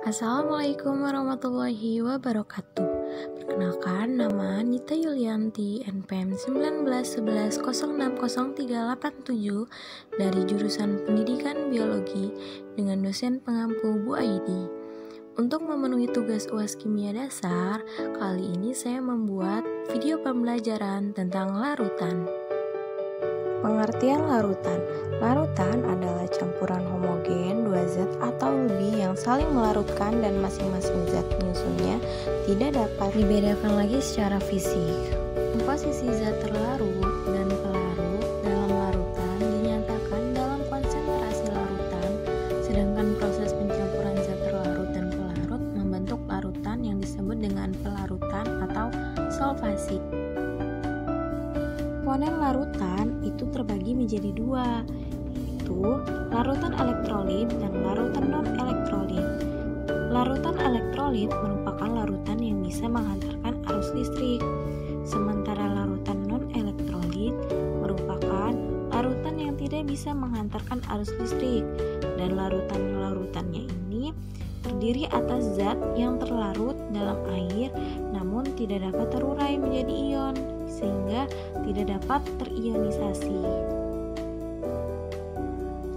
Assalamualaikum warahmatullahi wabarakatuh. Perkenalkan, nama Nita Yulianti, NPM 1911060387 dari jurusan Pendidikan Biologi dengan dosen pengampu Bu Aidi. Untuk memenuhi tugas UAS Kimia Dasar, kali ini saya membuat video pembelajaran tentang larutan. Pengertian larutan. Larutan adalah campuran homogen dua zat atau lebih yang saling melarutkan dan masing-masing zat penyusunnya tidak dapat dibedakan lagi secara fisik. Komposisi zat terlarut dan pelarut dalam larutan dinyatakan dalam konsentrasi larutan, sedangkan proses pencampuran zat terlarut dan pelarut membentuk larutan yang disebut dengan pelarutan atau solvasi. Komponen larutan itu terbagi menjadi dua, yaitu larutan elektrolit dan larutan non-elektrolit. Larutan elektrolit merupakan larutan yang bisa menghantarkan arus listrik, sementara larutan non-elektrolit merupakan larutan yang tidak bisa menghantarkan arus listrik, dan larutan-larutannya ini terdiri atas zat yang terlarut dalam air namun tidak dapat terurai menjadi ion, sehingga tidak dapat terionisasi.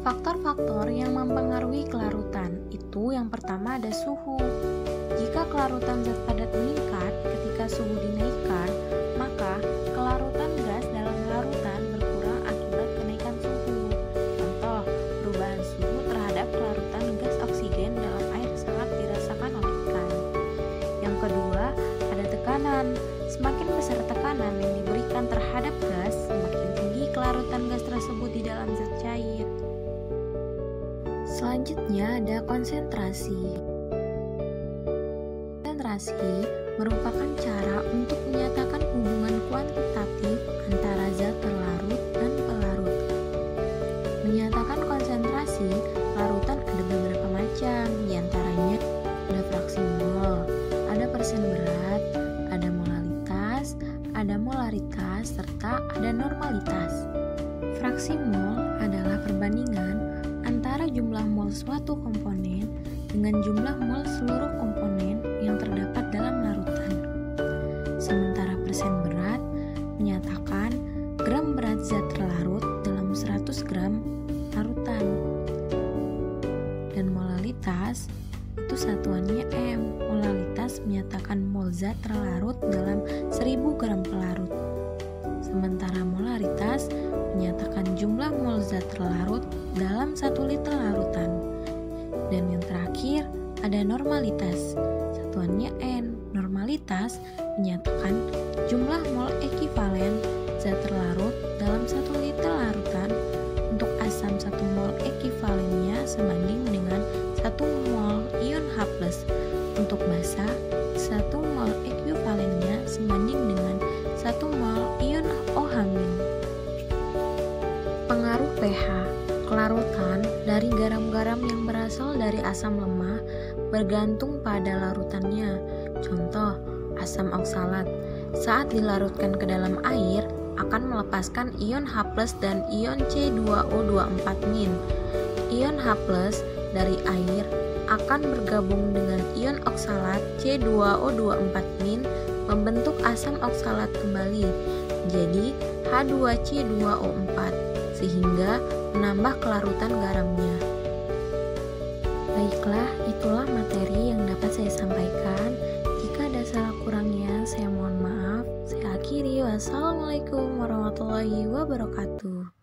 Faktor-faktor yang mempengaruhi kelarutan itu yang pertama ada suhu. Jika kelarutan zat padat meningkat ketika suhu dinaikkan, maka kelarutan gas dalam larutan berkurang akibat kenaikan suhu. Contoh, perubahan suhu terhadap kelarutan gas oksigen dalam air sangat dirasakan oleh ikan. Yang kedua, ada tekanan. Semakin besar tekanan yang diberikan terhadap gas, semakin tinggi kelarutan gas tersebut di dalam zat cair. Selanjutnya ada konsentrasi. Konsentrasi merupakan cara untuk menyatakan hubungan kuantitatif antara zat terlarut dan pelarut. Menyatakan konsentrasi larutan ada beberapa macam, diantaranya ada fraksi mol, ada persen berat, ada molalitas, ada molaritas, serta ada normalitas. Fraksi mol adalah perbandingan antara jumlah mol suatu komponen dengan jumlah mol seluruh komponen yang terdapat dalam larutan. Sementara persen berat menyatakan gram berat zat terlarut dalam 100 gram larutan. Dan molalitas itu satuannya M. Molalitas menyatakan mol zat terlarut dalam 1000 gram pelarut. Sementara molaritas menyatakan jumlah mol zat terlarut dalam 1 liter larutan. Dan yang terakhir ada normalitas, satuannya N. Normalitas menyatakan jumlah mol ekivalen zat terlarut dalam 1 liter larutan. Untuk asam 1 mol ekivalennya sebanding dengan 1 mol ion H+. Untuk basa, 1 mol ekuivalennya sebanding dengan 1 mol ion OH-. Pengaruh pH. Kelarutan dari garam-garam yang berasal dari asam lemah bergantung pada larutannya. Contoh, asam oksalat saat dilarutkan ke dalam air akan melepaskan ion H+ dan ion C2O24-. Ion H+ dari air akan bergabung dengan ion oksalat C2O24- membentuk asam oksalat kembali, jadi H2C2O4, sehingga menambah kelarutan garamnya. Baiklah, itulah materi yang dapat saya sampaikan. Jika ada salah kurangnya, saya mohon maaf. Saya akhiri. Wassalamualaikum warahmatullahi wabarakatuh.